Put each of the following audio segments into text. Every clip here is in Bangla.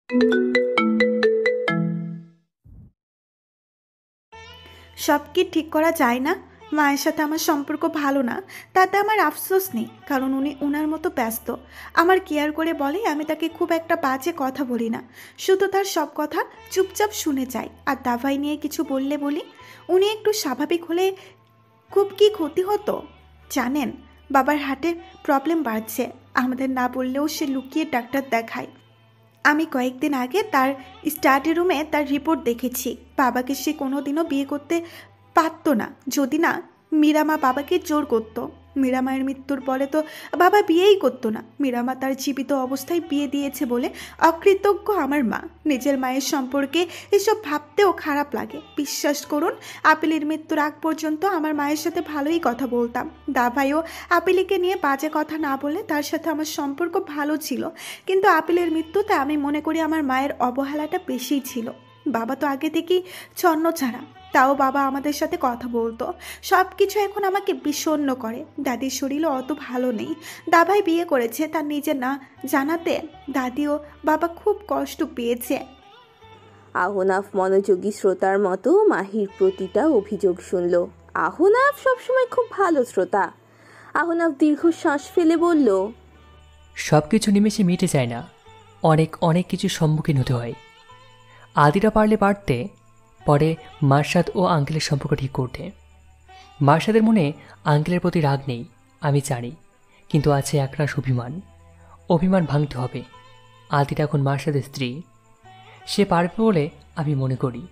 সব কি ঠিক করা যায় না? মায়ের সাথে আমার সম্পর্ক ভালো না, তাতে আমার আফসোস নেই, কারণ উনি ওনার মতো ব্যস্ত। আমার কেয়ার করে বলে আমি তাকে খুব একটা বাজে কথা বলি না, শুধু তার সব কথা চুপচাপ শুনে যাই। আর দাভাই নিয়ে কিছু বললে বলি, উনি একটু স্বাভাবিক হলে খুব কি ক্ষতি হতো জানেন? বাবার হার্টের প্রবলেম বাড়ছে, আমাদের না বললেও সে লুকিয়ে ডাক্তার দেখায়। আমি কয়েকদিন আগে তার স্টাডি রুমে তার রিপোর্ট দেখেছি। বাবাকে সে কোনোদিনও বিয়ে করতে পারতো না যদি না মীরামা বাবাকে জোর করতো। মীরামায়ের মৃত্যুর পরে তো বাবা বিয়েই করতো না। মীরামা তার জীবিত অবস্থায় বিয়ে দিয়েছে বলে অকৃতজ্ঞ আমার মা। নিজের মায়ের সম্পর্কে এসব ভাবতেও খারাপ লাগে। বিশ্বাস করুন, আপিলের মৃত্যুর আগ পর্যন্ত আমার মায়ের সাথে ভালোই কথা বলতাম। দাভাইও আপিলিকে নিয়ে বাজে কথা না বলে তার সাথে আমার সম্পর্ক ভালো ছিল, কিন্তু আপিলের মৃত্যুতে আমি মনে করি আমার মায়ের অবহেলাটা বেশিই ছিল। বাবা তো আগে থেকেই ছন্ন ছাড়া, তাও বাবা আমাদের সাথে কথা বলতো। সব কিছু এখন আমাকে বিষণ্ণ করে। দাদির শরীরও অত ভালো নেই। দাভাই বিয়ে করেছে তার নিজে না জানাতে দাদিও বাবা খুব কষ্ট পেয়েছে। আহনাফ মনোযোগী শ্রোতার মতো মাহির প্রতিটা অভিযোগ শুনল। আহনাফ সবসময় খুব ভালো শ্রোতা। আহনাফ দীর্ঘশ্বাস ফেলে বলল, সব কিছু নিমেষে মিটে যায় না, অনেক অনেক কিছু সম্মুখীন হতে হয়। আদিরা পারলে পারতে পরে মার্শাদ ও আঙ্কেলের সম্পর্ক ঠিক করতে। মার্শাদের মনে আঙ্কেলের প্রতি রাগ নেই আমি জানি, কিন্তু আছে একরাশ অভিমান। অভিমান ভাঙতে হবে। আদিরা এখন মার্শাদের স্ত্রী, সে পারবে বলে আমি মনে করি।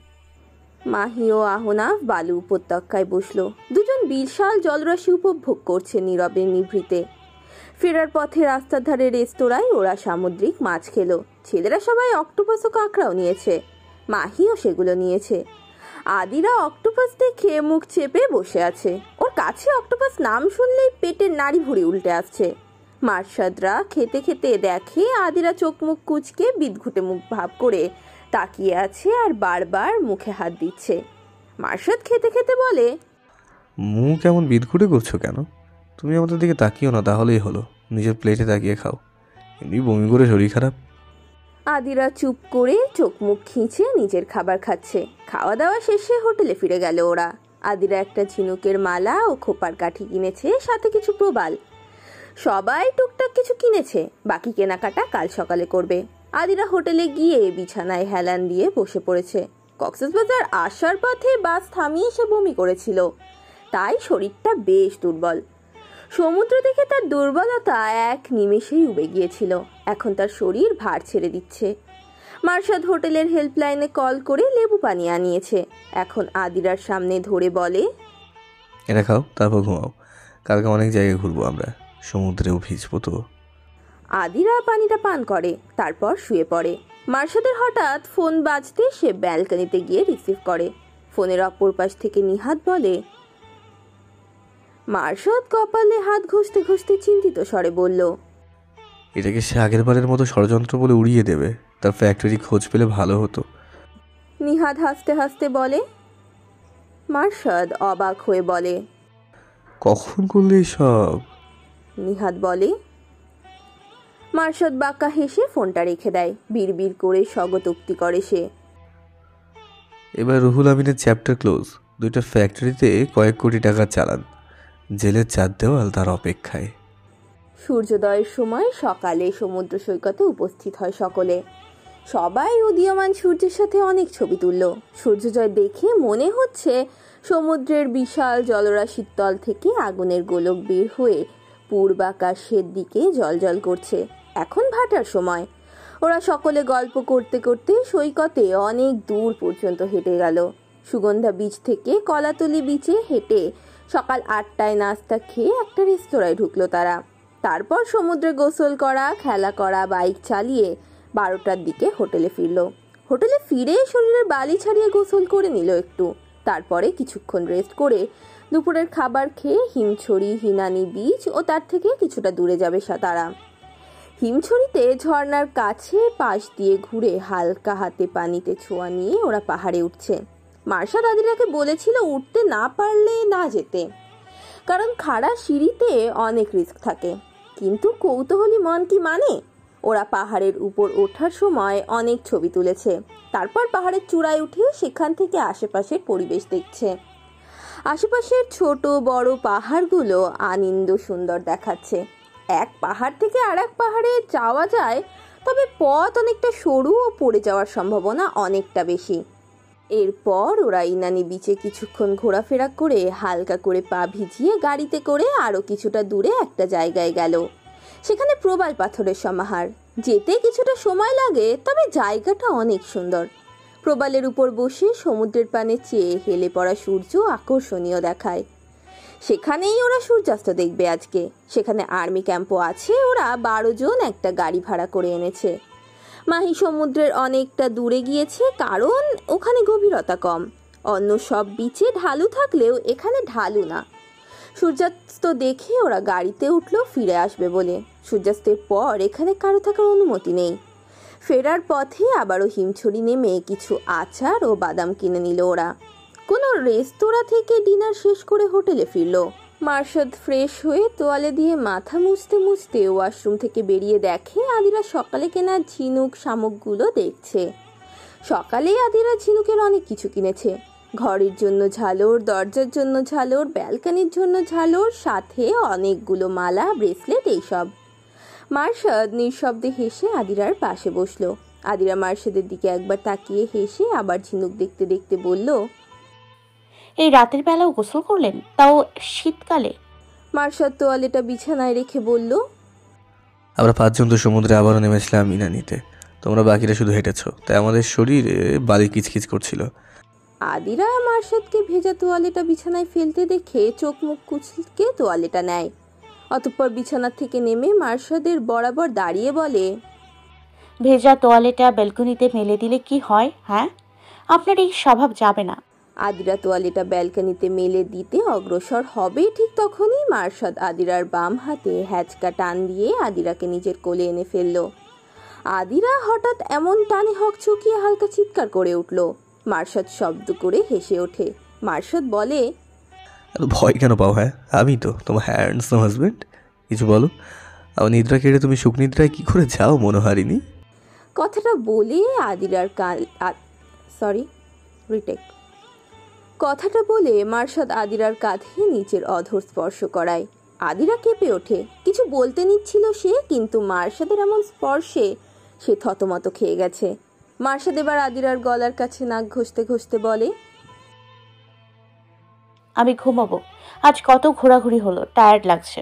মাহি ও আহনাফ বালু উপত্যকায় বসল। দুজন বিশাল জলরাশি উপভোগ করছে নীরবে নিভৃতে। ফেরার পথে রাস্তার ধারে রেস্তোরাঁয় ওরা সামুদ্রিক মাছ খেলো। ছেলেরা সবাই অক্টোপাস ও কাঁকড়াও নিয়েছে, মাহিও সেগুলো নিয়েছে। আদিরা অক্টোপাস দেখে মুখ চেপে বসে আছে। ওর কাছে অক্টোপাস নাম শুনলেই পেটের নাড়ি ভুঁড়ি উল্টে আসছে। মার্শাদরা খেতে খেতে দেখে আদিরা চোখ মুখ কুঁচকে বিদঘুটে মুখ ভাব করে তাকিয়ে আছে আর বারবার মুখে হাত দিচ্ছে। মার্শাদ খেতে খেতে বলে, মুখ এমন বিদঘুটে করছো কেন? তুমি আমাদের দিকে তাকিও না, তাহলেই হলো। নিজের প্লেটে তাকিয়ে খাও, এমনি বমি করে শরীর খারাপ। আদিরা চুপ করে চোখ মুখ খিঁচে নিজের খাবার খাচ্ছে। খাওয়া দাওয়া শেষে হোটেলে ফিরে গেল ওরা। আদিরা একটা ঝিনুকের মালা ও খোপার কাঠি কিনেছে, সাথে কিছু প্রবাল। সবাই টুকটাক কিছু কিনেছে, বাকি কেনাকাটা কাল সকালে করবে। আদিরা হোটেলে গিয়ে বিছানায় হেলান দিয়ে বসে পড়েছে। কক্সবাজার আসার পথে বাস থামিয়ে সে বমি করেছিল, তাই শরীরটা বেশ দুর্বল। সমুদ্র দেখে তার দুর্বলতা এক নিমেষেই উবে গিয়েছিল। এখন তার শরীর ভার ছেড়ে দিচ্ছে। মার্শাদ হোটেলের হেল্পলাইনে কল করে লেবু পানি আনিয়েছে। এখন আদিরার সামনে ধরে বলে, এটা খাও, তারপর ঘুমাও। কালকে অনেক জায়গায় ঘুরবো আমরা, সমুদ্রেও ভিজবো তো। আদিরা পানিটা পান করে, তারপর শুয়ে পড়ে। মার্শাদের হঠাৎ ফোন বাজতে সে ব্যালকনিতে গিয়ে রিসিভ করে। ফোনের অপর পাশ থেকে নিহাত বলে। মার্শাদ কপালে হাত ঘষতে ঘষতে চিন্তিত স্বরে বলল, এটাকে সে আগের বারের মতো ষড়যন্ত্র বলে উড়িয়ে দেবে? তার ফ্যাক্টরি খোঁজ পেলে ভালো হতো। নিহাত হাসতে হাসতে বলে। মার্শাদ অবাক হয়ে বলে, কখন করলে সব? নিহাত বলে। মার্শাদ বাঁকা হেসে ফোনটা রেখে দেয়। বিড়বিড় করে স্বগতোক্তি করে সে। এবার রুহুল আমিনের চ্যাপ্টার ক্লোজ। দুইটা ফ্যাক্টরিতে কয়েক কোটি টাকার চালান, জেলের 4 দেওয়াল তার অপেক্ষায়। সূর্যোদয়ের সময় সকালে সমুদ্র সৈকতে উপস্থিত হয় সকলে। সবাই উদীয়মান সূর্যের সাথে অনেক ছবি তুলল। সূর্যোদয় দেখে মনে হচ্ছে সমুদ্রের বিশাল জলরাশির তল থেকে আগুনের গোলক বের হয়ে পূর্বাকাশের দিকে জ্বলজ্বল করছে। এখন ভাটার সময়। ওরা সকলে গল্প করতে করতে সৈকতে অনেক দূর পর্যন্ত হেঁটে গেল। সুগন্ধা বিচ থেকে কলাতলি বিচে হেঁটে সকাল 8টায় নাস্তা খেয়ে একটা রেস্তোরাঁয় ঢুকলো তারা। তারপর সমুদ্রে গোসল করা, খেলা করা, বাইক চালিয়ে 12টার দিকে হোটেলে ফিরল। হোটেলে ফিরে শরীরের বালি ছাড়িয়ে গোসল করে নিল একটু। তারপরে কিছুক্ষণ রেস্ট করে দুপুরের খাবার খেয়ে হিমছড়ি, হিনানি বিচ ও তার থেকে কিছুটা দূরে যাবে তারা। হিমছড়িতে ঝর্ণার কাছে পাশ দিয়ে ঘুরে হালকা হাতে পানিতে ছোঁয়া নিয়ে ওরা পাহাড়ে উঠছে। মার্শাদ আদিরাকে বলেছিল উঠতে না পারলে না যেতে, কারণ খাড়া সিঁড়িতে অনেক রিস্ক থাকে। কিন্তু কৌতূহলী মন কি মানে? ওরা পাহাড়ের উপর ওঠার সময় অনেক ছবি তুলেছে। তারপর পাহাড়ের চূড়ায় উঠে সেখান থেকে আশেপাশের পরিবেশ দেখছে। আশেপাশের ছোট বড় পাহাড়গুলো আনন্দ সুন্দর দেখাচ্ছে। এক পাহাড় থেকে আর এক পাহাড়ে যাওয়া যায়, তবে পথ অনেকটা সরু ও পড়ে যাওয়ার সম্ভাবনা অনেকটা বেশি। এরপর ওরা ইনানি বিচে কিছুক্ষণ ঘোরাফেরা করে হালকা করে পা ভিজিয়ে গাড়িতে করে আরও কিছুটা দূরে একটা জায়গায় গেল। সেখানে প্রবাল পাথরের সমাহার। যেতে কিছুটা সময় লাগে, তবে জায়গাটা অনেক সুন্দর। প্রবালের উপর বসে সমুদ্রের পানে চেয়ে হেলে পড়া সূর্য আকর্ষণীয় দেখায়। সেখানেই ওরা সূর্যাস্ত দেখবে আজকে। সেখানে আর্মি ক্যাম্পও আছে। ওরা 12 জন একটা গাড়ি ভাড়া করে এনেছে। মাহি সমুদ্রের অনেকটা দূরে গিয়েছে, কারণ ওখানে গভীরতা কম। অন্য সব বিচে ঢালু থাকলেও এখানে ঢালু না। সূর্যাস্ত দেখে ওরা গাড়িতে উঠলো ফিরে আসবে বলে। সূর্যাস্তের পর এখানে কারো থাকার অনুমতি নেই। ফেরার পথে আবারও হিমছড়ি নেমে কিছু আচার ও বাদাম কিনে নিল ওরা। কোনো রেস্তোরাঁ থেকে ডিনার শেষ করে হোটেলে ফিরল। মার্শাদ ফ্রেশ হয়ে তোয়ালে দিয়ে মাথা মুছতে মুছতে ওয়াশরুম থেকে বেরিয়ে দেখে আদিরা সকালে কেনা ঝিনুক শামুকগুলো দেখছে। সকালেই আদিরা ঝিনুকের অনেক কিছু কিনেছে। ঘরের জন্য ঝালর, দরজার জন্য ঝালর, ব্যালকনির জন্য ঝালর, সাথে অনেকগুলো মালা, ব্রেসলেট, এইসব। মার্শাদ নিঃশব্দে হেসে আদিরার পাশে বসলো। আদিরা মার্শাদের দিকে একবার তাকিয়ে হেসে আবার ঝিনুক দেখতে দেখতে বলল, এই রাতের বেলাও গোসল করলেন, তাও শীতকালে? মার্শাদ তোয়ালেটা বিছানায় রেখে বলল, আমরা 5 জন তো সমুদ্রে আবারও নেমেছিলাম ইনানিতে। তোমরা বাকিরা শুধু হেঁটেছো, তাই আমাদের শরীরে বালি কিচকিচ করছিল। আদিরা মার্শাদকে ভেজা তোয়ালেটা বিছানায় ফেলতে দেখে চোখ মুখ কুচকে তোয়ালেটা নেয়। অতঃপর বিছানা থেকে নেমে মার্শাদের বরাবর দাঁড়িয়ে বলে, ভেজা তোয়ালেটা ব্যালকনিতে মেলে দিলে কি হয়? হ্যাঁ, আপনার এই স্বভাব যাবে না। আদিরা তোয়ালেটা ব্যালকনিতে মেলে দিতে অগ্রসর হবে, ঠিক তখনই মার্শাদ আদিরার বাম হাতে হ্যাচকা টান দিয়ে আদিরাকে নিজের কোলে এনে ফেলল। আদিরা হঠাৎ এমন টানে হকচকিয়ে হালকা চিৎকার করে উঠল। মার্শাদ শব্দ করে হেসে ওঠে। মার্শাদ বলে, এত ভয় কেন পাও? হ্যাঁ, আমি তো তোমার হ্যান্ডসাম হাজব্যান্ড। কিছু বলো। আমার নিদ্রা কেড়ে তুমি সুখনিদ্রায় কি করে যাও মনোহারিণী? কথাটা বলে আদিরার কথাটা বলে মার্শাদ আদিরার কাঁধে নিচের অধর স্পর্শ করায়। আদিরা কেঁপে ওঠে। কিছু বলতে নিচ্ছিল সে, কিন্তু মার্শাদের এমন স্পর্শে সে থতমত খেয়ে গেছে। মার্শাদ এবার আদিরার গলার কাছে নাক ঘষতে ঘষতে বলে, আমি ঘুমাবো, আজ কত ঘোরাঘুরি হলো, টায়ার্ড লাগছে।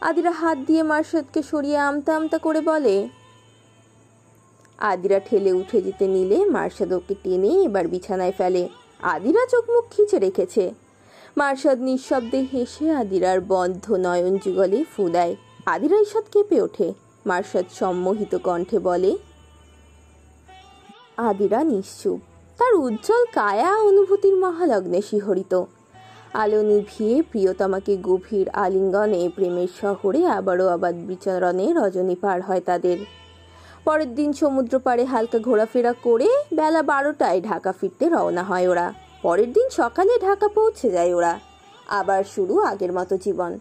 আদিরা হাত দিয়ে মার্শাদকে সরিয়ে আমতা আমতা করে বলে। আদিরা ঠেলে উঠে যেতে নিলে মার্শাদ ওকে টেনে এবার বিছানায় ফেলে। আদিরা চোখ মুখ খিচে রেখেছে। মার্শাদ নিঃশব্দে হেসে আদিরার বন্ধ নয়ন যুগলে ফু দেয়। আদিরা ঈষৎ কেঁপে ওঠে। মার্শাদ সম্মোহিত কণ্ঠে বলে। আদিরা নিশ্চুপ। তার উজ্জ্বল কায়া অনুভূতির মহালগ্নে শিহরিত। আলো নিভিয়ে প্রিয়তমাকে গভীর আলিঙ্গনে প্রেমের শহরে আবারও আবাদ বিচরণে রজনী পার হয় তাদের। পরের দিন সমুদ্র পাড়ে হালকা ঘোরাফেরা করে বেলা 12টায় ঢাকা ফিরতে রওনা হয় ওরা। পরের দিন সকালে ঢাকা পৌঁছে যায় ওরা। আবার শুরু আগের মতো জীবন।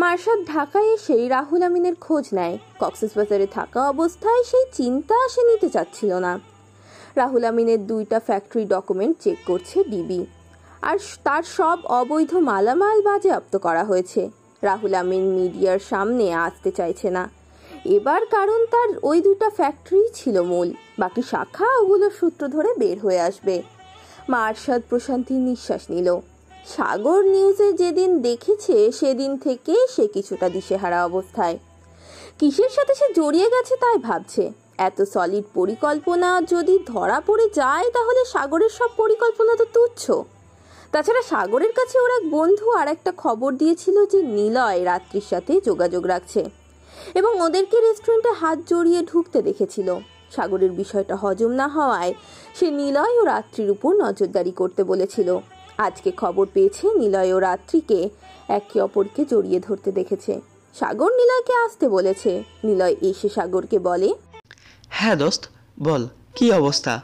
মার্শাদ ঢাকায় এসেই রাহুল আমিনের খোঁজ নেয়। কক্সবাজারে থাকা অবস্থায় সেই চিন্তা সে নিতে চাচ্ছিল না। রাহুল আমিনের 2টা ফ্যাক্টরি ডকুমেন্ট চেক করছে ডিবি, আর তার সব অবৈধ মালামাল বাজেয়াপ্ত করা হয়েছে। রাহুল আমিন মিডিয়ার সামনে আসতে চাইছে না এবার, কারণ তার ওই 2টা ফ্যাক্টরি ছিল মূল। বাকি শাখা ওগুলোর সূত্র ধরে বের হয়ে আসবে। মার্শাদ প্রশান্তির নিঃশ্বাস নিল। সাগর নিউজে যেদিন দেখেছে সেদিন থেকে সে কিছুটা দিশেহারা অবস্থায়। কিসের সাথে সে জড়িয়ে গেছে তাই ভাবছে। এত সলিড পরিকল্পনা যদি ধরা পড়ে যায় তাহলে সাগরের সব পরিকল্পনা তো তুচ্ছ। তাছাড়া সাগরের কাছে ওর এক বন্ধু আর একটা খবর দিয়েছিল যে নিলয় রাত্রির সাথে যোগাযোগ রাখছে এবং ওদেরকে রেস্টুরেন্টে হাত জড়িয়ে ঢুকতে দেখেছিল। সাগরের বিষয়টা হজম না হওয়ায় সে নিলয় ও রাত্রির উপর নজরদারি করতে বলেছিল। আজকে খবর পেয়েছে নিলয় ও রাত্রিকে একে অপরকে জড়িয়ে ধরতে দেখেছে। সাগর নিলয়কে আসতে বলেছে। নিলয় এসে সাগরকে বলে, হ্যাঁ দোস্ত, বল কি অবস্থা?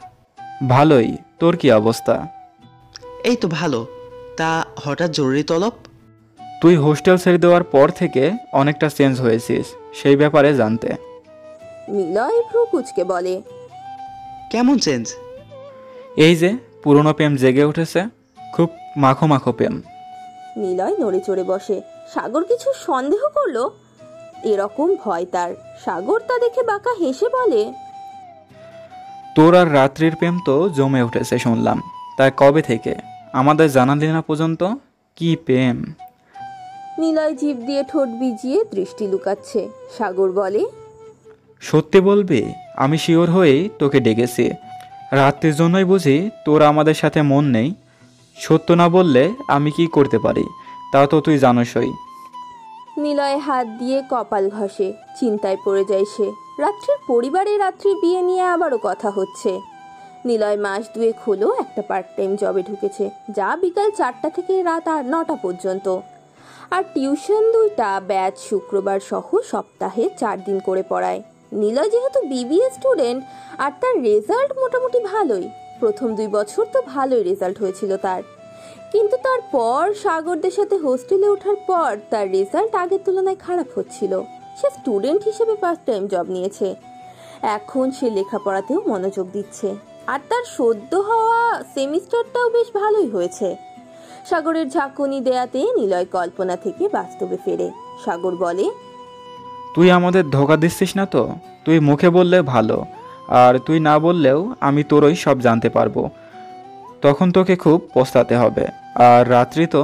ভালোই, তোর কি অবস্থা? এই তো ভালো। তা হঠাৎ জরুরি তলব? তুই হোস্টেল ছেড়ে দেওয়ার পর থেকে অনেকটা চেঞ্জ হয়েছিস, সেই ব্যাপারে জানতে। নিলয় ভ্রু কুচকে বলে, কেমন চেঞ্জ? এই যে পুরনো প্রেম জেগে উঠেছে, খুব মাখো মাখো প্রেম। নিলয় নড়ে চড়ে বসে। সাগর কিছু সন্দেহ করলো, এরকম ভয় তার। সাগর তা দেখে বাঁকা হেসে বলে, তোর আর রাত্রির প্রেম তো জমে উঠেছে শুনলাম, তাই কবে থেকে? আমাদের জানালি না পর্যন্ত। কি প্রেম! নিলয় জিভ দিয়ে ঠোঁট ভিজিয়ে দৃষ্টি লুকাচ্ছে। সাগর বলে, সত্যি বলবি? আমি শিওর হয়েই তোকে ডেকেছি। রাত্রির জন্যই বুঝি তোর আমাদের সাথে মন নেই? সত্য না বললে আমি কি করতে পারি তা তো তুই জানোসই। নিলয় হাত দিয়ে কপাল ঘষে। চিন্তায় পড়ে যায় সে। রাত্রির পরিবারে রাত্রির বিয়ে নিয়ে আবারও কথা হচ্ছে। নিলয় মাস দুয়েক হলো একটা পার্ট টাইম জবে ঢুকেছে, যা বিকাল 4টা থেকে রাত 9টা পর্যন্ত। আর টিউশন 2টা ব্যাচ শুক্রবার সহ সপ্তাহে 4 দিন করে পড়ায়। নিলয় যেহেতু বিবিএ স্টুডেন্ট আর তার রেজাল্ট মোটামুটি ভালোই, প্রথম 2 বছর তো ভালোই রেজাল্ট হয়েছিল তার। কিন্তু তারপর সাগরদের সাথে হোস্টেলে ওঠার পর তার রেজাল্ট আগের তুলনায় খারাপ হচ্ছিল। সে স্টুডেন্ট হিসেবে পার্ট টাইম জব নিয়েছে, এখন সে লেখাপড়াতেও মনোযোগ দিচ্ছে। আর তার সদ্য হওয়া সেমিস্টারটাও বেশ ভালোই হয়েছে। সাগরের ঝাঁকুনি দেয়াতে নিলয় কল্পনা থেকে বাস্তবে ফেরে। সাগর বলে, তুই আমাদের ধোকা দিচ্ছিস না তো? তুই মুখে বললে ভালো, আর তুই না বললেও আমি তোরই সব জানতে পারবো। তখন তোকে খুব পস্তাতে হবে। আর রাত্রি তো...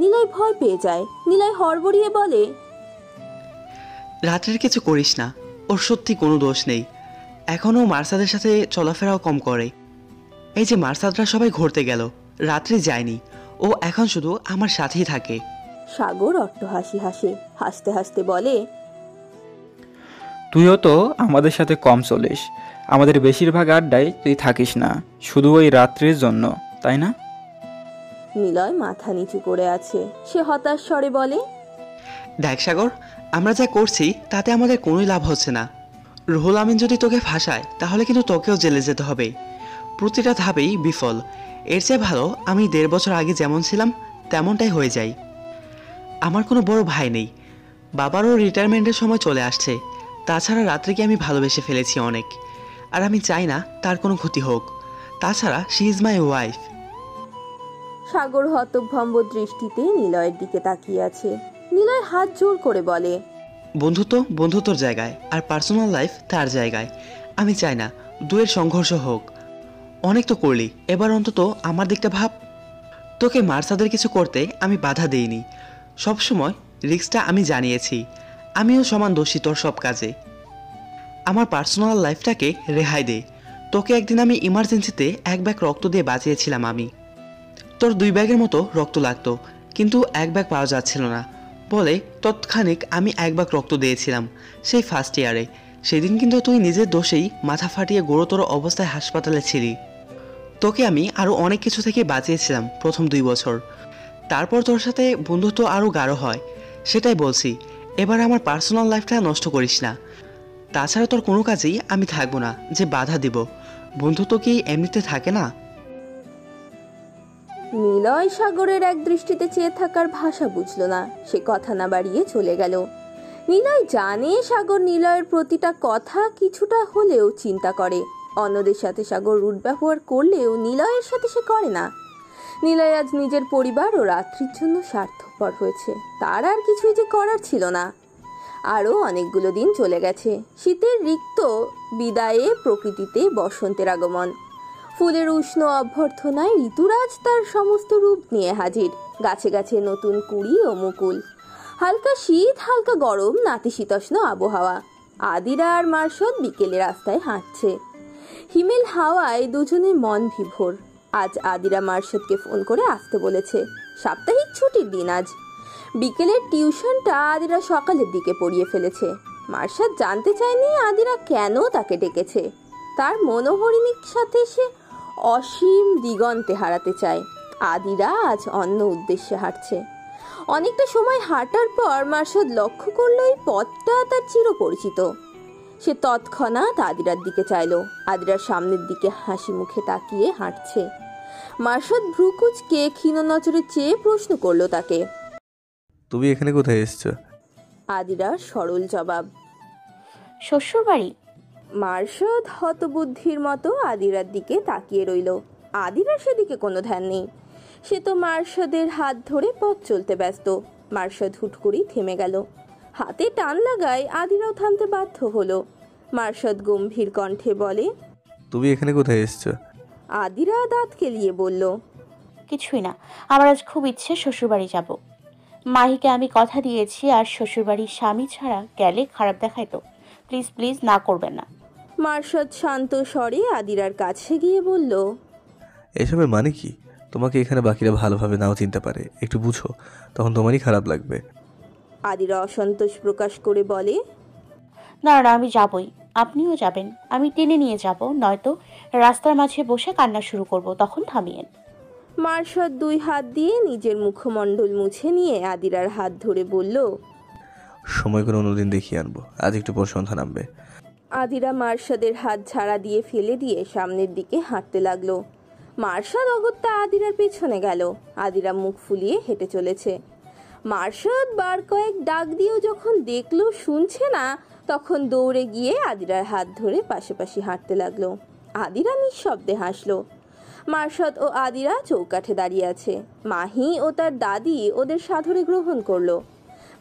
নিলয় ভয় পেয়ে যায়। নিলয় হড়বড়িয়ে বলে, রাত্রির কিছু করিস না, ওর সত্যি কোনো দোষ নেই। এখনও মার্সাদের সাথে চলাফেরাও কম করে। এই যে মার্সাদরা সবাই ঘুরতে গেল, রাত্রি যায়নি। ও এখন শুধু আমার সাথেই থাকে। সাগর অট্টহাসি হাসে। হাসতে হাসতে বলে, তুইও তো আমাদের সাথে কম চলিস। আমাদের বেশিরভাগ আড্ডায় তুই থাকিস না, শুধু ওই রাত্রির জন্য, তাই না? নিলয় মাথা নিচু করে আছে। সে হতাশ স্বরে বলে, দেখ সাগর, আমরা যা করছি তাতে আমাদের কোনোই লাভ হচ্ছে না। রুহুল আমিন যদি তোকে ফাঁসায় তাহলে কিন্তু তোকেও জেলে যেতে হবে। প্রতিটা ধাপেই বিফল। এর চেয়ে ভালো আমি 1.5 বছর আগে যেমন ছিলাম তেমনটাই হয়ে যাই। আমার কোনো বড় ভাই নেই, বাবারও রিটায়ারমেন্টের সময় চলে আসছে। তাছাড়া রাত্রিকে আমি ভালোবেসে ফেলেছি অনেক, আর আমি চাই না তার কোনো ক্ষতি হোক। তাছাড়া শি ইজ মাই ওয়াইফ। সাগর হতভম্ব দৃষ্টিতে নিলয়ের দিকে তাকিয়ে আছে। নিলয় হাত জোর করে বলে, বন্ধুত্ব বন্ধুত্বর জায়গায়, আর পার্সোনাল লাইফ তার জায়গায়। আমি চাই না দুয়ের সংঘর্ষ হোক। অনেক তো করলি, এবার অন্তত আমার দিকটা ভাব। তোকে মার্সাদের কিছু করতে আমি বাধা দেইনি, সবসময় রিস্কটা আমি জানিয়েছি। আমিও সমান দোষী তোর সব কাজে। আমার পার্সোনাল লাইফটাকে রেহাই দে। তোকে একদিন আমি ইমার্জেন্সিতে 1 ব্যাগ রক্ত দিয়ে বাঁচিয়েছিলাম আমি। তোর 2 ব্যাগের মতো রক্ত লাগতো, কিন্তু 1 ব্যাগ পাওয়া যাচ্ছিল না বলে তৎক্ষণিক আমি 1 ব্যাগ রক্ত দিয়েছিলাম সেই ফার্স্ট ইয়ারে। সেদিন কিন্তু তুই নিজের দোষেই মাথা ফাটিয়ে গুরুতর অবস্থায় হাসপাতালে ছিলি। তোকে আমি আরও অনেক কিছু থেকে বাঁচিয়েছিলাম প্রথম 2 বছর। তারপর তোর সাথে বন্ধুত্ব আরও গাঢ় হয়। সেটাই বলছি, এবার আমার পার্সোনাল লাইফটা নষ্ট করিস না। তাছাড়া তোর কোনো কাজেই আমি থাকবো না যে বাধা দিব। বন্ধুত্ব কি এমনিতে থাকে না? নিলয় সাগরের এক দৃষ্টিতে চেয়ে থাকার ভাষা বুঝল না। সে কথা না বাড়িয়ে চলে গেল। নিলয় জানে সাগর নিলয়ের প্রতিটা কথা কিছুটা হলেও চিন্তা করে। অন্যদের সাথে সাগর রুট ব্যবহার করলেও নিলয়ের সাথে সে করে না। নিলয় আজ নিজের পরিবার ও রাত্রির জন্য স্বার্থপর হয়েছে। তার আর কিছুই যে করার ছিল না। আরও অনেকগুলো দিন চলে গেছে। শীতের রিক্ত বিদায়ে প্রকৃতিতে বসন্তের আগমন। ফুলের উষ্ণ অভ্যর্থনায় ঋতুরাজ তার সমস্ত রূপ নিয়ে হাজির। গাছে গাছে নতুন কুড়ি ও মুকুল। হালকা শীত, হালকা গরম, নাতিশীতোষ্ণ আবহাওয়া। আদিরা আর মার্শদ বিকেলে রাস্তায় হাঁটছে। হিমেল হাওয়ায় দুজনের মন বিভোর। আজ আদিরা মার্শদকে ফোন করে আসতে বলেছে। সাপ্তাহিক ছুটির দিন আজ। বিকেলের টিউশনটা আদিরা সকালের দিকে পড়িয়ে ফেলেছে। মার্শদ জানতে চায়নি আদিরা কেন তাকে ডেকেছে। তার মনোহরিণীর সাথে সে অসীম দিগন্তে হারাতে চায়। আদিরা আজ অন্য উদ্দেশ্যে হাঁটছে। অনেকটা সময় হাঁটার পর মার্শদ লক্ষ্য করল এই পথটা তার চিরপরিচিত। সে তৎক্ষণাৎ আদিরার দিকে চাইল। আদিরার সামনের দিকে হাসি মুখে তাকিয়ে হাঁটছে। মার্শদ ভ্রুকুচকে ক্ষীণ নজরে চেয়ে প্রশ্ন করলো তাকে, তুমি এখানে কোথায় এসছো? আদিরার সরল জবাব, শ্বশুর বাড়ি? মার্শাদ হতবুদ্ধির মতো আদিরার দিকে তাকিয়ে রইল। আদিরার সেদিকে কোনো ধ্যান নেই। সে তো মার্শাদের হাত ধরে পথ চলতে ব্যস্ত। মার্শাদ হুট করেই থেমে গেল। হাতে টান লাগায় আদিরাও থামতে বাধ্য হলো। মার্শাদ গম্ভীর কণ্ঠে বলে, তুমি এখানে কোথায় এসছো? আদিরা দাঁত কেলিয়ে বলল, কিছুই না, আমার আজ খুব ইচ্ছে শ্বশুরবাড়ি যাব। মাহিকে আমি কথা দিয়েছি, আর শ্বশুরবাড়ির স্বামী ছাড়া গেলে খারাপ দেখায় তো। প্লিজ প্লিজ না করবেন না। মার্শাদ শান্ত স্বরে আদিরার কাছে গিয়ে বলল, এসবের মানে কি? তোমাকে এখানে বাকিরা ভালোভাবে নাও চিনতে পারে, একটু বুঝো, তখন তোমারই খারাপ লাগবে। আদিরা অসন্তোষ প্রকাশ করে বলে, না না, আমি যাবই, আপনিও যাবেন। আমি টেনে নিয়ে যাব, নয়তো রাস্তার মাঝে বসে কান্না শুরু করব, তখন থামিয়েন। মার্শাদ 2 হাত দিয়ে নিজের মুখমণ্ডল মুছে নিয়ে আদিরার হাত ধরে বলল, সময় করে অন্যদিন দেখিয়ে আনবো, আজ একটু পর সন্ধ্যা নামবে। আদিরা মার্শাদের হাত ঝাড়া দিয়ে ফেলে দিয়ে সামনের দিকে হাঁটতে লাগলো। মার্শাদ অগত্যা আদিরার পেছনে গেল। আদিরা মুখ ফুলিয়ে হেঁটে চলেছে। মার্শাদ বার কয়েক ডাক দিয়েও যখন দেখলো শুনছে না, তখন দৌড়ে গিয়ে আদিরার হাত ধরে পাশাপাশি হাঁটতে লাগলো। আদিরা নিঃশব্দে হাসলো। মার্শাদ ও আদিরা চৌকাঠে দাঁড়িয়ে আছে। মাহি ও তার দাদি ওদের সাদরে গ্রহণ করলো।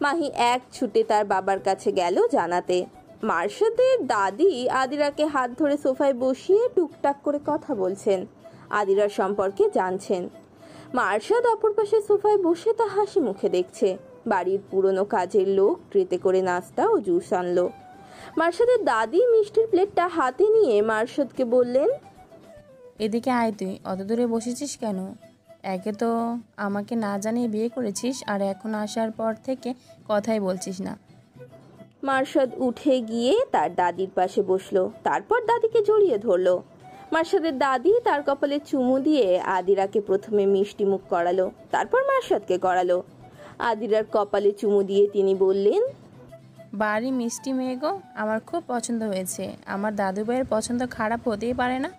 মাহি এক ছুটে তার বাবার কাছে গেল জানাতে। মার্শাদের দাদি আদিরাকে হাত ধরে সোফায় বসিয়ে টুকটাক করে কথা বলছেন, আদিরার সম্পর্কে জানছেন। মার্শাদ অপর পাশে সোফায় বসে তা হাসি মুখে দেখছে। বাড়ির পুরনো কাজের লোক ট্রেতে করে নাস্তা ও জুস আনলো। মার্শাদের দাদি মিষ্টির প্লেটটা হাতে নিয়ে মার্শাদকে বললেন, এদিকে আয়, তুই অত দূরে বসেছিস কেন? একে তো আমাকে না জানিয়ে বিয়ে করেছিস, আর এখন আসার পর থেকে কথাই বলছিস না। মার্শাদ উঠে গিয়ে তার দাদির পাশে বসলো। তারপর দাদিকে জড়িয়ে ধরলো। মার্শাদের দাদি তার কপালে চুমু দিয়ে আদিরাকে প্রথমে মিষ্টি মুখ করালো, তারপর মার্শাদকে করালো। আদিরার কপালে চুমু দিয়ে তিনি বললেন, বাড়ি মিষ্টি মেয়ে গো, আমার খুব পছন্দ হয়েছে। আমার দাদু ভাইয়ের পছন্দ খারাপ হতেই পারে না।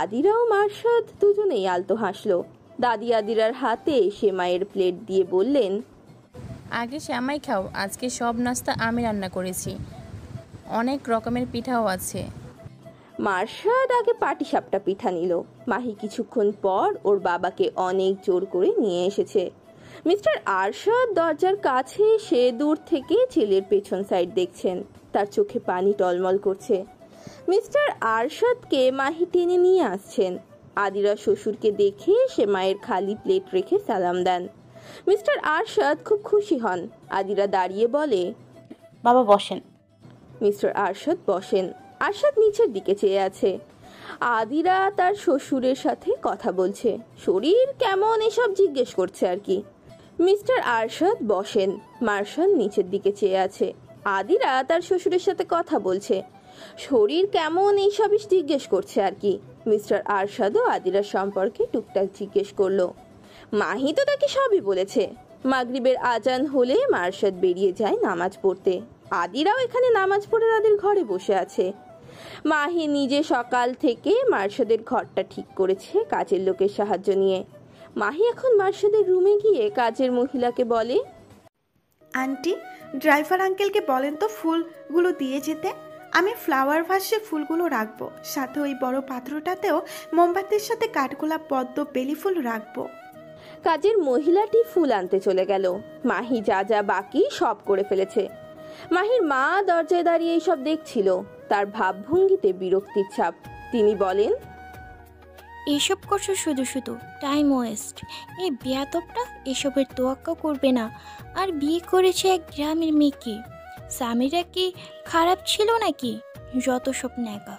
আদিরা ও মার্শাদ দুজনেই আলতো হাসলো। দাদি আদিরার হাতে সেমাইয়ের প্লেট দিয়ে বললেন, আগে শ্যামাই খাও, আজকে সব নাস্তা আমি রান্না করেছি, অনেক রকমের পিঠাও আছে। মার্শাদ আগে পাটিসাপটা পিঠা নিল। মাহি কিছুক্ষণ পর ওর বাবাকে অনেক জোর করে নিয়ে এসেছে। মিস্টার আরশাদ দরজার কাছে সে দূর থেকে ছেলের পেছন সাইড দেখছেন। তার চোখে পানি টলমল করছে। মিস্টার আরশাদকে মাহি টেনে নিয়ে আসছেন। আদিরা শ্বশুরকে দেখে সে মায়ের খালি প্লেট রেখে সালাম দেন। মিস্টার আরশাদ খুব খুশি হন। আদিরা দাঁড়িয়ে বলে, বাবা বসেন। মিস্টার আরশাদ বসেন। আরশাদ নিচের দিকে চেয়ে আছে। আদিরা তার শ্বশুরের সাথে কথা বলছে, শরীর কেমন এসব জিজ্ঞেস করছে আর কি। মিস্টার আরশাদ বসেন। মার্শাল নিচের দিকে চেয়ে আছে। আদিরা তার শ্বশুরের সাথে কথা বলছে, শরীর কেমন এইসবই জিজ্ঞেস করছে আর কি। মিস্টার আরশাদও আদিরার সম্পর্কে টুকটাক জিজ্ঞেস করলো। মাহি তো তাকে সবই বলেছে। মাগরিবের আজান হলে মার্শাদ বেরিয়ে যায় নামাজ পড়তে। আদিরাও এখানে নামাজ পড়ে তাদের ঘরে বসে আছে। মাহি নিজে সকাল থেকে মার্শাদের ঘরটা ঠিক করেছে কাজের লোকের সাহায্য নিয়ে। মাহি এখন মার্শাদের রুমে গিয়ে কাজের মহিলাকে বলে, আন্টি, ড্রাইভার আঙ্কেলকে বলেন তো ফুলগুলো দিয়ে যেতে। আমি ফ্লাওয়ার ভাসে ফুলগুলো রাখবো, সাথে ওই বড় পাত্রটাতেও মোমবাতির সাথে কাঠগোলাপ, পদ্ম, বেলি ফুল রাখবো। কাজের মহিলাটি ফুল আনতে চলে গেল। মাহি যা যা বাকি সব করে ফেলেছে। মাহির মা দরজায় দাঁড়িয়ে এইসব দেখছিল। তার ভাবভঙ্গিতে বিরক্তির ছাপ। তিনি বলেন, এসব করছো শুধু শুধু, টাইম ওয়েস্ট। এই বেয়াদবটা এসবের তোয়াক্কা করবে না, আর বিয়ে করেছে এক গ্রামের মেয়েকে। স্বামীরা কি খারাপ ছিল নাকি? যত সব ন্যাকা।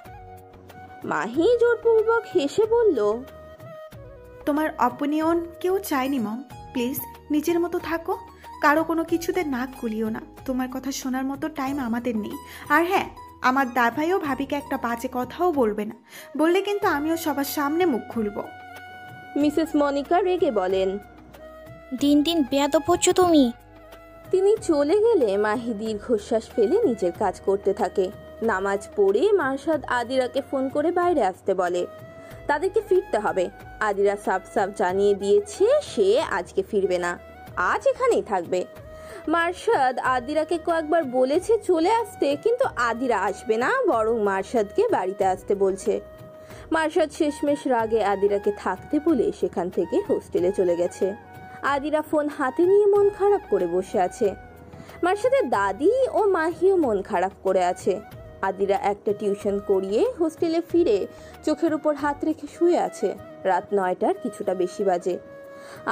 মাহি জোরপূর্বক হেসে বলল, তোমার অপিনিয়ন কেউ চায়নি মম, প্লিজ নিজের মতো থাকো, কারো কোনো কিছুতে নাক গুলিও না। তোমার কথা শোনার মতো টাইম আমাদের নেই। আর হ্যাঁ, আমার দাভাইও ভাবিকে একটা বাজে কথাও বলবে না, বললে কিন্তু আমিও সবার সামনে মুখ খুলব। মিসেস মনিকা রেগে বলেন, দিন দিন বেয়াদব হচ্ছ তুমি। তিনি চলে গেলে মাহি দীর্ঘশ্বাস ফেলে নিজের কাজ করতে থাকে। নামাজ পড়ে মার্শাদ আদিরাকে ফোন করে বাইরে আসতে বলে। তাদেরকে ফিরতে হবে। আদিরা সাফ সাফ জানিয়ে দিয়েছে সে আজকে ফিরবে না, আজ এখানেই থাকবে। মার্শাদ আদিরাকে কয়েকবার বলেছে চলে আসতে, কিন্তু আদিরা আসবে না, বরং মার্শাদকে বাড়িতে আসতে বলছে। মার্শাদ শেষমেশ রাগে আদিরাকে থাকতে বলে সেখান থেকে হোস্টেলে চলে গেছে। আদিরা ফোন হাতে নিয়ে মন খারাপ করে বসে আছে। মার্শাদের দাদি ও মাহিও মন খারাপ করে আছে। আদিরা একটা টিউশন করিয়ে হোস্টেলে ফিরে চোখের উপর হাত রেখে শুয়ে আছে। রাত 9টার কিছুটা বেশি বাজে।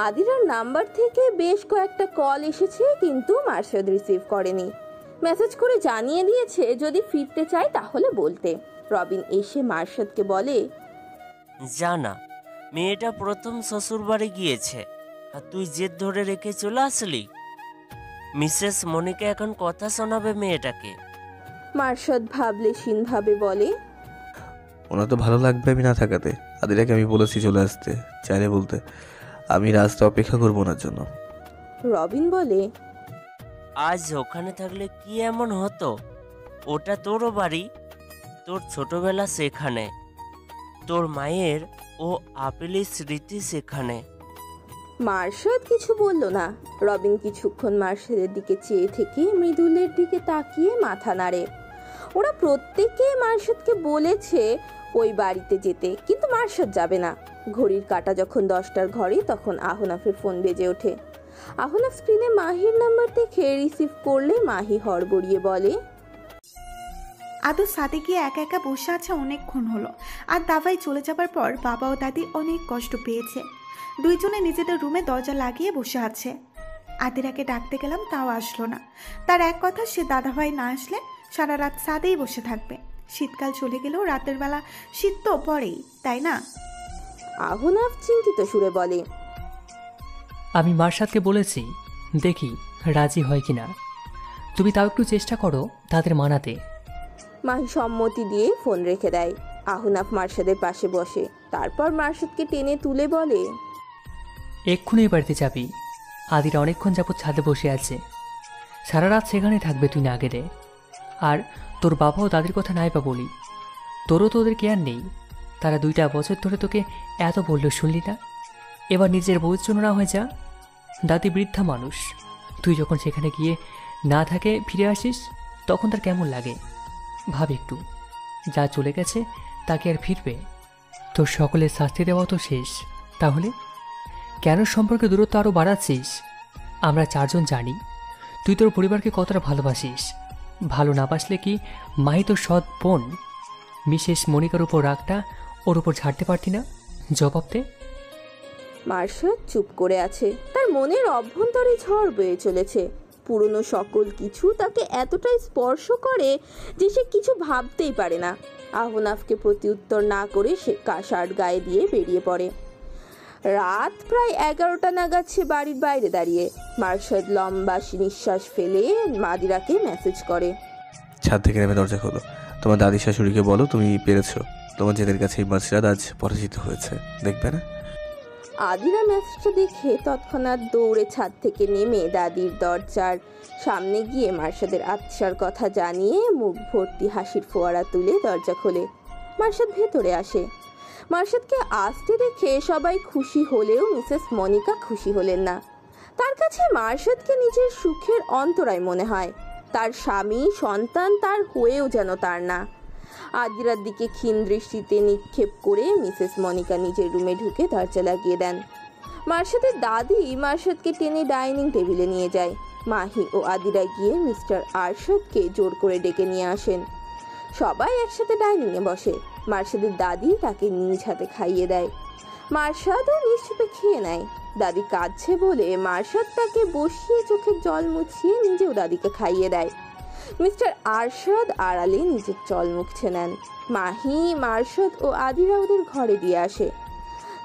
আদিরার নাম্বার থেকে বেশ কয়েকটা কল এসেছে, কিন্তু মার্শাদ রিসিভ করেনি। মেসেজ করে জানিয়ে দিয়েছে যদি ফিরতে চায় তাহলে বলতে। রবিন এসে মার্শাদকে বলে, জানা মেয়েটা প্রথম শ্বশুরবাড়ি গিয়েছে আর তুই জেদ ধরে রেখে চলে আসলি। মিসেস মনিকা এখন কথা শোনাবে মেয়েটাকে। মার্শাদ ভাবলেশীন ভাবে বলে, ওনার তো ভালো লাগবে আমি না থাকাতে। আদিরাকে আমি বলেছি চলে আসতে, চাইলে বলতে। আমি রাস্তা অপেক্ষা করবো ওনার জন্য। রবিন বলে, আজ ওখানে থাকলে কি এমন হতো? ওটা তোরও বাড়ি, তোর ছোটবেলা সেখানে, তোর মায়ের ও আপেলের স্মৃতি সেখানে। মার্শাদ কিছু বলল না। রবিন কিছুক্ষণ মার্শাদের দিকে চেয়ে থেকে মৃদুলের দিকে তাকিয়ে মাথা নাড়ে। ওরা প্রত্যেকে মার্শাদকে বলেছে ওই বাড়িতে যেতে, কিন্তু মার্শাদ যাবে না। ঘড়ির কাঁটা যখন 10টার ঘরে, তখন আহনাফের ফোন বেজে ওঠে। আহনাফ স্ক্রিনে মাহির নাম্বার দেখে রিসিভ করলে মাহি হড়বড়িয়ে বলে, আদৌ সাথে গিয়ে একা একা বসে আছে অনেকক্ষণ হলো। আর দাবাই চলে যাবার পর বাবা ও দাদি অনেক কষ্ট পেয়েছে। দুইজনে নিজেদের রুমে দরজা লাগিয়ে বসে আছে। আদিরাকে ডাকতে গেলাম, তাও আসলো না। তার এক কথা, সে দাদাভাই না আসলে সারা রাত সাদেই বসে থাকবে। শীতকাল চলে গেলেও রাতের বেলা শীত তো পড়েই, তাই না? আহনাফ চিন্তিত সুরে বলে, আমি মার্শাদকে বলেছি, দেখি রাজি হয় কিনা। তুমি তাও একটু চেষ্টা করো তাদের মানাতে। মাহি সম্মতি দিয়ে ফোন রেখে দেয়। আহনাফ মার্শাদের পাশে বসে, তারপর মার্শাদকে টেনে তুলে বলে, এক্ষুনি বাড়িতে যাবি। আদিরা অনেকক্ষণ যাবৎ ছাদে বসে আছে, সারা রাত সেখানে থাকবে তুই না গেলে। আর তোর বাবা ও দাদির কথা নাই বা বলি, তোরও তো ওদের কেয়ার নেই। তারা 2টা বছর ধরে তোকে এত বললো, শুনলি না? এবার নিজের বউয়ের জন্য না হয়ে যা। দাদি বৃদ্ধা মানুষ, তুই যখন সেখানে গিয়ে না থাকে ফিরে আসিস, তখন তার কেমন লাগে ভাব একটু। যা চলে গেছে তাকে আর ফিরবে? তোর সকলের শাস্তি দেওয়া তো শেষ, তাহলে কেন সম্পর্কে দূরত্ব আরও বাড়াচ্ছিস? আমরা 4 জন জানি তুই তোর পরিবারকে কতটা ভালোবাসিস। ভালো না বাসলে কি মাহি তোর সৎ বোন মিসেস মনিকার উপর রাগটা ওর উপর ঝাড়তে পারতি না? জবাব দে। মার্শাদ চুপ করে আছে। তার মনের অভ্যন্তরে ঝড় বয়ে চলেছে। পুরনো সকল কিছু তাকে এতটাই স্পর্শ করে যে সে কিছু ভাবতেই পারে না। আহনাফকে প্রতিউত্তর না করে সে শার্ট গায়ে দিয়ে বেরিয়ে পড়ে। রাত প্রায় 11টা নাগাদ সে বাড়ির বাইরে দাঁড়িয়ে। মার্শাদ লম্বা নিঃশ্বাস ফেলে মাদিরাকে মেসেজ করে, ছাদ থেকে নেমে দরজা খোলো। তোমার দাদি শাশুড়িকে বলো তুমি পেরেছো। তোমার জেদের কাছে এই মার্শাদ আজ পরাজিত হয়েছে, দেখবে না? আদিরা মেসেজটা দেখে তৎক্ষণাৎ দৌড়ে ছাদ থেকে নেমে দাদির দরজার সামনে গিয়ে মার্শাদের আত্মার কথা জানিয়ে মুখ ভর্তি হাসির ফোয়ারা তুলে দরজা খোলে। মার্শাদ ভেতরে আসে। মার্শাদকে আসতে দেখে সবাই খুশি হলেও মিসেস মনিকা খুশি হলেন না। তার কাছে মার্শাদকে নিজের সুখের অন্তরায় মনে হয়। তার স্বামী সন্তান তার হয়েও যেন তার না। আদিরার দিকে ক্ষীণ দৃষ্টিতে নিক্ষেপ করে মিসেস মনিকা নিজের রুমে ঢুকে দরজা লাগিয়ে দেন। মার্শাদের দাদি মার্শাদকে টেনে ডাইনিং টেবিলে নিয়ে যায়। মাহি ও আদিরা গিয়ে মিস্টার আরশাদকে জোর করে ডেকে নিয়ে আসেন। সবাই একসাথে ডাইনিংয়ে বসে। মার্শাদের দাদি তাকে নিজ হাতে খাইয়ে দেয়। মার্শাদও নিশ্চুপে খেয়ে নেয়। দাদি কাঁদছে বলে মার্শাদ তাকে বসিয়ে চোখের জল মুছিয়ে নিজেও দাদিকে খাইয়ে দেয়। মিস্টার আরশাদ আড়ালে নিজের জল মুছছে নেন। মাহি, মার্শাদ ও আদিরা ওদের ঘরে দিয়ে আসে।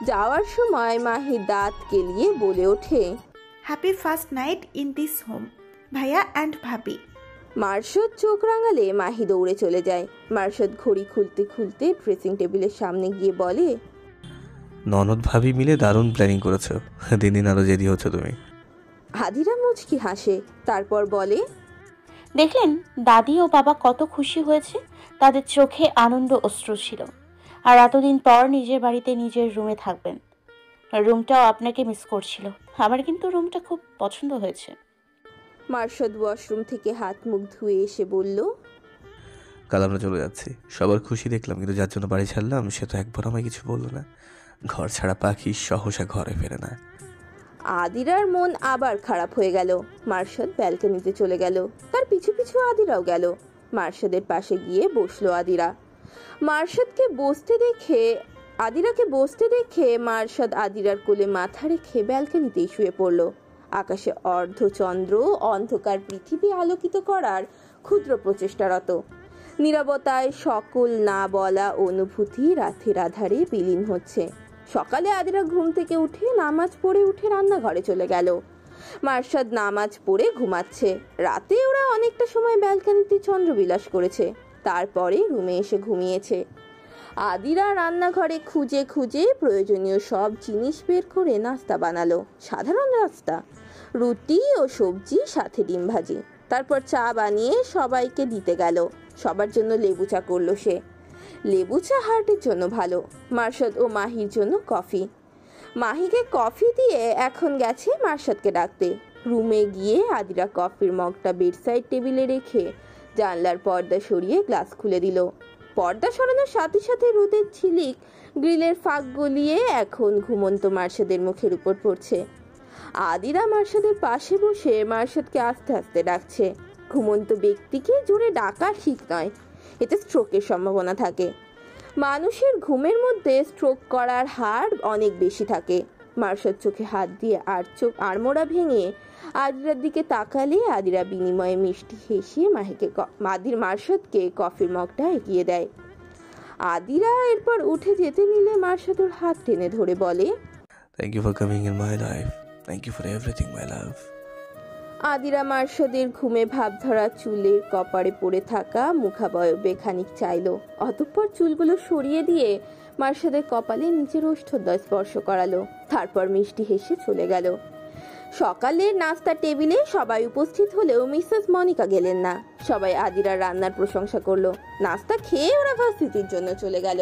যাওয়ার সময় মাহি দাঁত কেলিয়ে বলে ওঠে, happy first night in this home ভাইয়া অ্যান্ড ভাবি। মার্শাদ চোখ রাঙালে মাহি দৌড়ে চলে যায়। মার্শাদ ঘড়ি খুলতে খুলতে ড্রেসিং টেবিলের সামনে গিয়ে বলে, ননদ ভাবি মিলে দারুণ প্ল্যানিং করেছো, দিন দিন আরো জেদি হচ্ছে তুমি। আদিরা মুচকি হাসে, তারপর বলে, দেখলেন দাদি ও বাবা কত খুশি হয়েছে। তাদের চোখে আনন্দ অশ্রু ছিল। আর এতদিন পর নিজের বাড়িতে নিজের রুমে থাকবেন। রুমটাও আপনাকে মিস করছিল। আমার কিন্তু রুমটা খুব পছন্দ হয়েছে। মার্শাদ ওয়াশরুম থেকে হাত মুখ ধুয়ে এসে বলল, কাল আমরা চলে যাচ্ছি। সবার খুশি দেখলাম, কিন্তু যার জন্য বাড়ি ছাড়লাম সে তো একবার আমায় কিছু বললো না। ঘর ছাড়া পাখি সহসা ঘরে ফেরে না। আদিরার মন আবার খারাপ হয়ে গেল। মার্শাদ ব্যালকনিতে চলে গেল, তার পিছু পিছু আদিরাও গেল। মার্শাদের পাশে গিয়ে বসলো আদিরা। মার্শাদকে আদিরাকে বসতে দেখে মার্শাদ আদিরার কোলে মাথা রেখে ব্যালকনিতেই শুয়ে পড়ল। আকাশে অর্ধচন্দ্র অন্ধকার পৃথিবী আলোকিত করার ক্ষুদ্র প্রচেষ্টারত। নীরবতায় সকল না বলা অনুভূতি রাতের আধারে বিলীন হচ্ছে। সকালে আদিরা ঘুম থেকে উঠে নামাজ পড়ে উঠে রান্নাঘরে চলে গেল। মার্শাদ নামাজ পড়ে ঘুমাচ্ছে। রাতে ওরা অনেকটা সময় ব্যালকনিতে চন্দ্রবিলাস করেছে, তারপরে রুমে এসে ঘুমিয়েছে। আদিরা রান্নাঘরে খুঁজে খুঁজে প্রয়োজনীয় সব জিনিস বের করে নাস্তা বানালো। সাধারণ নাস্তা, রুটি ও সবজি, সাথে ডিম ভাজি। তারপর চা বানিয়ে সবাইকে দিতে গেল। সবার জন্য লেবু চা করলো সে। লেবু চা হার্টের জন্য ভালো। মার্শাদ ও মাহির জন্য কফি। মাহিকে কফি দিয়ে এখন গেছে মার্শাদকে ডাকতে। রুমে গিয়ে আদিরা কফির মগটা বেডসাইড টেবিলে রেখে জানলার পর্দা সরিয়ে গ্লাস খুলে দিল। পর্দা সরানোর সাথে সাথে রোদের ঝিলিক গ্রিলের ফাঁক গলিয়ে এখন ঘুমন্ত মার্শাদের মুখের উপর পড়ছে। আদিরা মার্শাদের পাশে বসে মার্শাদকে আস্তে আস্তে ডাকছে। ঘুমন্ত ব্যক্তিকে জোরে ডাকা ঠিক নয়, এতে স্ট্রোকের সম্ভাবনা থাকে। মানুষের ঘুমের মধ্যে স্ট্রোক করার হার অনেক বেশি থাকে। মার্শাদ চোখে হাত দিয়ে আড়মোড়া ভেঙে আদিরার দিকে তাকালে আদিরা বিনিময়ে মিষ্টি হেসে মার্শাদকে কফির মগটা এগিয়ে দেয়। আদিরা এরপর উঠে যেতে নিলে মার্শাদ ওর হাত টেনে ধরে বলে, thank you for coming in my life, thank you for everything my love. আদিরা মার্শাদের ঘুমে ভাবধরা চুলের কপারে পড়ে থাকা মুখাবয়বে খানিক চাইল। অতঃপর চুলগুলো সরিয়ে দিয়ে মার্শাদের কপালে নিচের ওষ্ঠদ্বয় স্পর্শ করালো। তারপর মিষ্টি হেসে চলে গেল। সকালের নাস্তার টেবিলে সবাই উপস্থিত হলেও মিসেস মনিকা গেলেন না। সবাই আদিরার রান্নার প্রশংসা করলো। নাস্তা খেয়ে ওরা ভার্সিটির জন্য চলে গেল।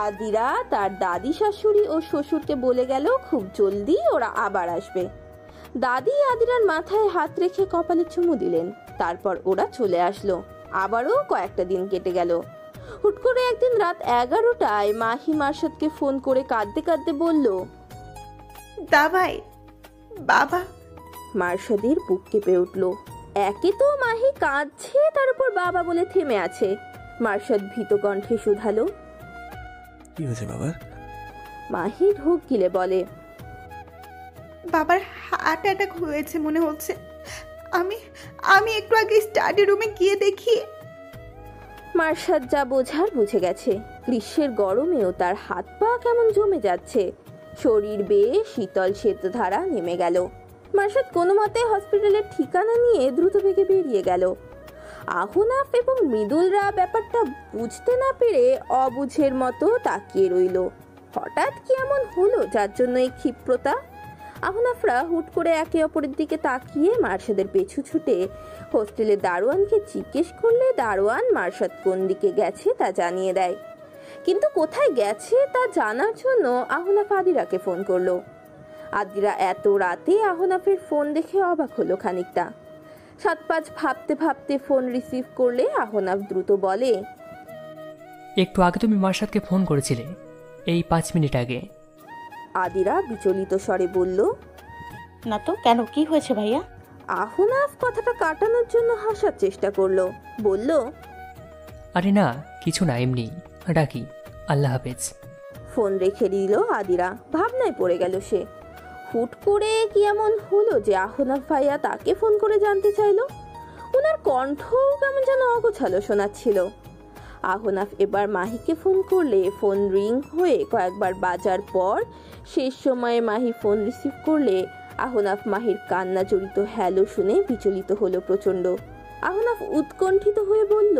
আদিরা তার দাদি শাশুড়ি ও শ্বশুরকে বলে গেল খুব জলদি ওরা আবার আসবে। দাদি আদিরার মাথায় হাত রেখে কপালে চুমু দিলেন। তারপর ওরা চলে আসলো। আবারও কয়েকটা দিন কেটে গেল। হুট করে একদিন রাত 11টায় মাহি মার্শাদকে ফোন করে কাঁদতে কাঁদতে বলল, দাবাই বাবা। মার্শাদের বুক কেঁপে উঠল। একে তো মাহি কাঁদছে, তার উপর বাবা বলে থেমে আছে। মার্শাদ ভীত কণ্ঠে শুধালো, কি হয়েছে বাবার? মাহি ঢোক গিলে বলে, বাবার হার্ট অ্যাটাক হয়েছে মনে হচ্ছে। আমি একটু আগে স্টাডি রুমে গিয়ে দেখি। মার্শাদ যা বোঝার বুঝে গেছে। গ্রীষ্মের গরমেও তার হাত পা কেমন জমে যাচ্ছে। শরীর বেয়ে শীতল শ্বেতধারা নেমে গেল। মার্শাদ কোনো মতে হসপিটালের ঠিকানা নিয়ে দ্রুত বেগে বেরিয়ে গেল। আহনাফ এবং মৃদুলরা ব্যাপারটা বুঝতে না পেরে অবুঝের মতো তাকিয়ে রইল। হঠাৎ কি এমন হলো যার জন্য এই ক্ষিপ্রতা? আহনাফরা হুট করে একে অপরের দিকে তাকিয়ে মার্শাদের পেছু ছুটে হোস্টেলের দারোয়ানকে জিজ্ঞেস করলে দারোয়ান মার্শাদ কোন দিকে গেছে তা জানিয়ে দেয়। কিন্তু কোথায় গেছে তা জানার জন্য আহনাফ আদিরাকে ফোন করলো। আদিরা এত রাতে আহনাফের ফোন দেখে অবাক হলো খানিকটা। 7-5 ভাবতে ভাবতে ফোন রিসিভ করলে আহনাফ দ্রুত বলে, একটু আগে তুমি মার্শাদকে ফোন করেছিলে, এই 5 মিনিট আগে। আদিরা বিচলিত স্বরে বলল, না তো, কেন, কি হয়েছে ভাইয়া? আহনাফ কথাটা কাটানোর জন্য হাসার চেষ্টা করলো। বলল, আরে না কিছু না, এমনি ডাকি, আল্লাহ হাফেজ। ফোন রেখে দিল আদিরা। ভাবনায় পড়ে গেল সে। হুট করে কি এমন হলো যে আহনাফ ভাইয়া তাকে ফোন করে জানতে চাইলো? ওনার কণ্ঠ কেমন যেন অগোছালো শোনাচ্ছিল। আহনাফ এবার মাহিকে ফোন করলে ফোন রিং হয়ে কয়েকবার বাজার পর শেষ সময়ে মাহি ফোন রিসিভ করলে আহনাফ মাহির কান্না জড়িত হ্যালো শুনে বিচলিত হলো প্রচণ্ড। আহনাফ উৎকণ্ঠিত হয়ে বলল,